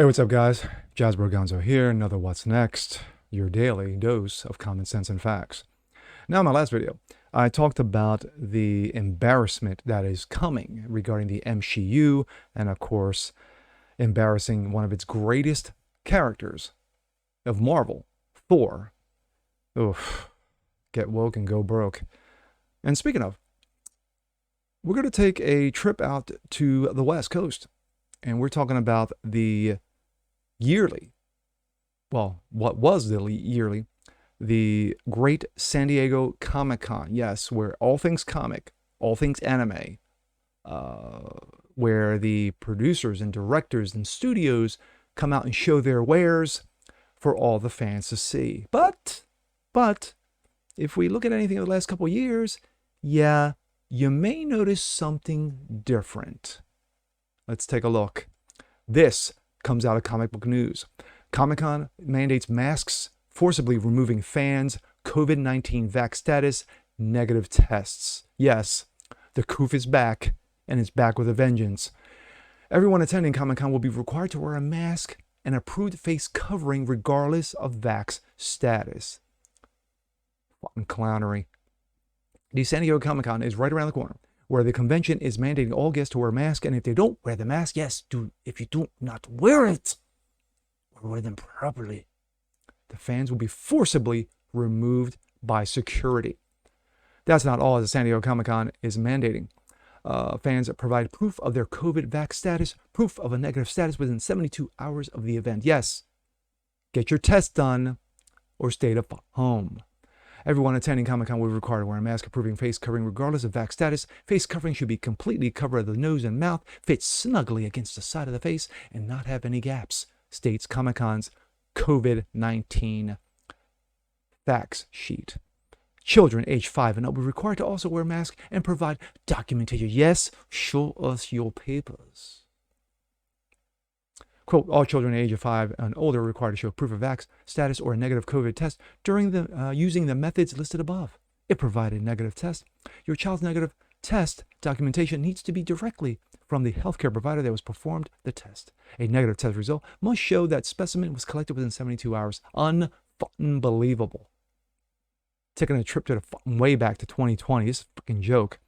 what's up, guys? Jasper Gonzo here. Another What's Next, your daily dose of common sense and facts. Now, in my last video, I talked about the embarrassment that is coming regarding the MCU and, of course, embarrassing one of its greatest characters of Marvel, Thor. Oof. Get woke and go broke. And speaking of, we're going to take a trip out to the West Coast. And we're talking about the yearly, well, what was the yearly, the Great San Diego Comic-Con. Yes, where all things comic, all things anime, where the producers and directors and studios come out and show their wares for all the fans to see. But, if we look at anything in the last couple of years, yeah, you may notice something different. Let's take a look. This comes out of comic book news. Comic-Con mandates masks, forcibly removing fans, COVID-19 vax status, negative tests. Yes, the COOF is back, and it's back with a vengeance. Everyone attending Comic-Con will be required to wear a mask and approved face covering regardless of vax status. Fucking clownery. The San Diego Comic-Con is right around the corner, where the convention is mandating all guests to wear a mask, and if they don't wear the mask, if you do not wear it, or wear them properly, the fans will be forcibly removed by security. That's not all, as the San Diego Comic-Con is mandating. Fans provide proof of their COVID vax status, proof of a negative status within 72 hours of the event. Yes, get your test done or stay at home. Everyone attending Comic-Con will be required to wear a mask, approving face covering regardless of vax status. Face covering should be completely covered the nose and mouth, fit snugly against the side of the face, and not have any gaps, states Comic-Con's COVID-19 facts sheet. Children aged 5 and up will be required to also wear a mask and provide documentation. Yes, show us your papers. Quote, all children age of 5 and older are required to show proof of vax status or a negative COVID test during the using the methods listed above. If provided a negative test, your child's negative test documentation needs to be directly from the healthcare provider that was performed the test. A negative test result must show that specimen was collected within 72 hours. Unbelievable. Taking a trip to the way back to 2020. This is a freaking joke.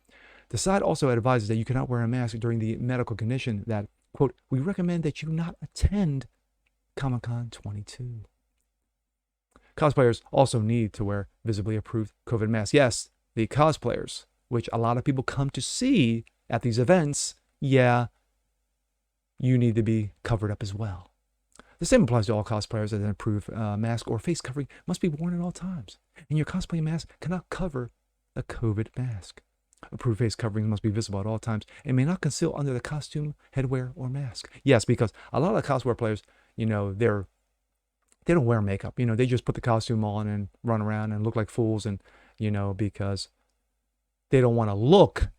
The site also advises that you cannot wear a mask during the medical condition that, quote, we recommend that you not attend Comic-Con 22. Cosplayers also need to wear visibly approved COVID masks. Yes, the cosplayers, which a lot of people come to see at these events, yeah, you need to be covered up as well. The same applies to all cosplayers, that an approved mask or face covering must be worn at all times. And your cosplay mask cannot cover a COVID mask. Approved face coverings must be visible at all times and may not conceal under the costume, headwear, or mask. Yes, because a lot of cosplay players, they don't wear makeup. They just put the costume on and run around and look like fools, and because they don't want to look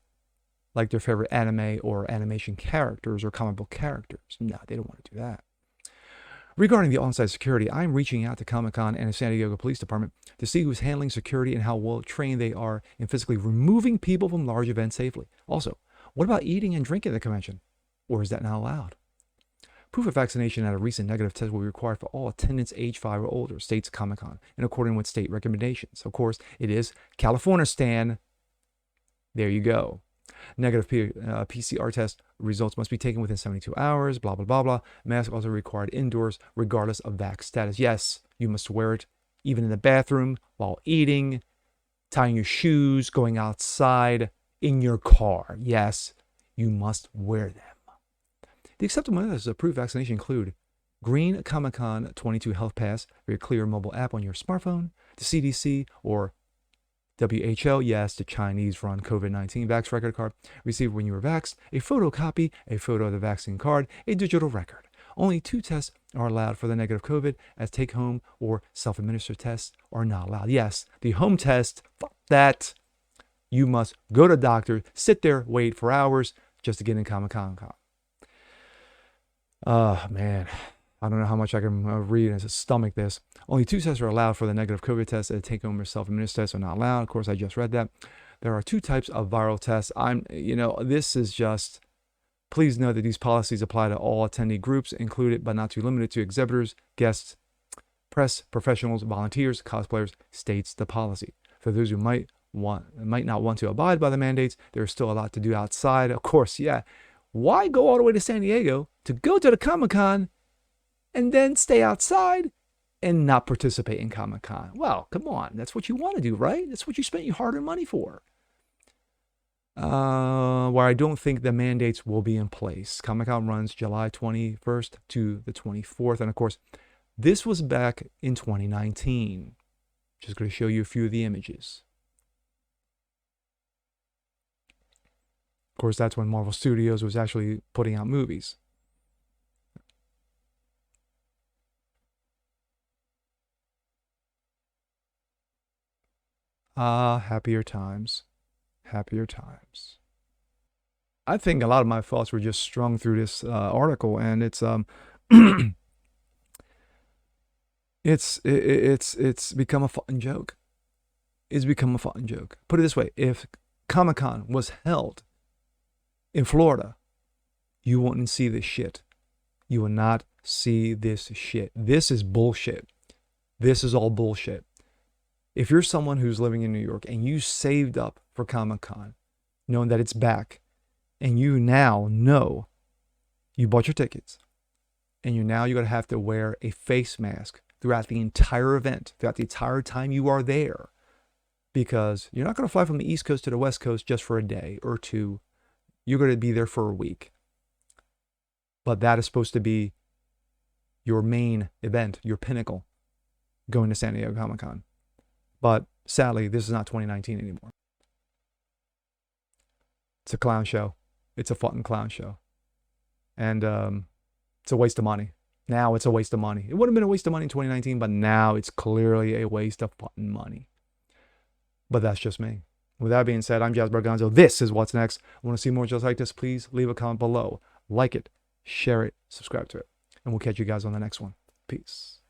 like their favorite anime or animation characters or comic book characters. No, they don't want to do that. Regarding the on-site security, I'm reaching out to Comic-Con and the San Diego Police Department to see who's handling security and how well trained they are in physically removing people from large events safely. Also, what about eating and drinking at the convention? Or is that not allowed? Proof of vaccination at a recent negative test will be required for all attendants age 5 or older, states Comic-Con, in accordance with state recommendations. Of course, it is California, Stan. There you go. Negative PCR test results must be taken within 72 hours, blah, blah, blah, blah. Mask also required indoors, regardless of vax status. Yes, you must wear it even in the bathroom, while eating, tying your shoes, going outside, in your car. Yes, you must wear them. The acceptable methods of approved vaccination include Green Comic-Con 22 Health Pass, your clear mobile app on your smartphone, the CDC or WHO, yes, the Chinese-run COVID-19 vax record card received when you were vaxxed, a photocopy, a photo of the vaccine card, a digital record. Only 2 tests are allowed for the negative COVID, as take-home or self-administered tests are not allowed. Yes, the home test, fuck that. You must go to the doctor, sit there, wait for hours just to get in Comic-Con. Oh, man. I don't know how much I can read and stomach this. Only 2 tests are allowed for the negative COVID test. A take-home or self-administered tests are not allowed. Of course, I just read that. There are 2 types of viral tests. This is just Please note that these policies apply to all attendee groups, included but not too limited to exhibitors, guests, press, professionals, volunteers, cosplayers, states the policy. For those who might not want to abide by the mandates, there's still a lot to do outside. Of course, yeah. Why go all the way to San Diego to go to the Comic-Con and then stay outside and not participate in Comic-Con? Well, come on. That's what you want to do, right? That's what you spent your hard-earned money for. Where I don't think the mandates will be in place. Comic-Con runs July 21st to the 24th. And of course, this was back in 2019. Just going to show you a few of the images. Of course, that's when Marvel Studios was actually putting out movies. Happier times. Happier times. I think a lot of my thoughts were just strung through this article, and it's it's become a fun joke. It's become a fun joke. Put it this way: if Comic-Con was held in Florida, you wouldn't see this shit. You will not see this shit. This is bullshit. This is all bullshit. If you're someone who's living in New York and you saved up for Comic-Con, knowing that it's back, and you now know you bought your tickets, and you're going to have to wear a face mask throughout the entire event, throughout the entire time you are there, because you're not going to fly from the East Coast to the West Coast just for a day or two. You're going to be there for a week. But that is supposed to be your main event, your pinnacle, going to San Diego Comic-Con. But sadly, this is not 2019 anymore. It's a clown show. It's a fucking clown show. And it's a waste of money. Now it's a waste of money. It would have been a waste of money in 2019, but now it's clearly a waste of fucking money. But that's just me. With that being said, I'm Jazz Bargonzo. This is What's Next. I want to see more just like this. Please leave a comment below. Like it, share it, subscribe to it. And we'll catch you guys on the next one. Peace.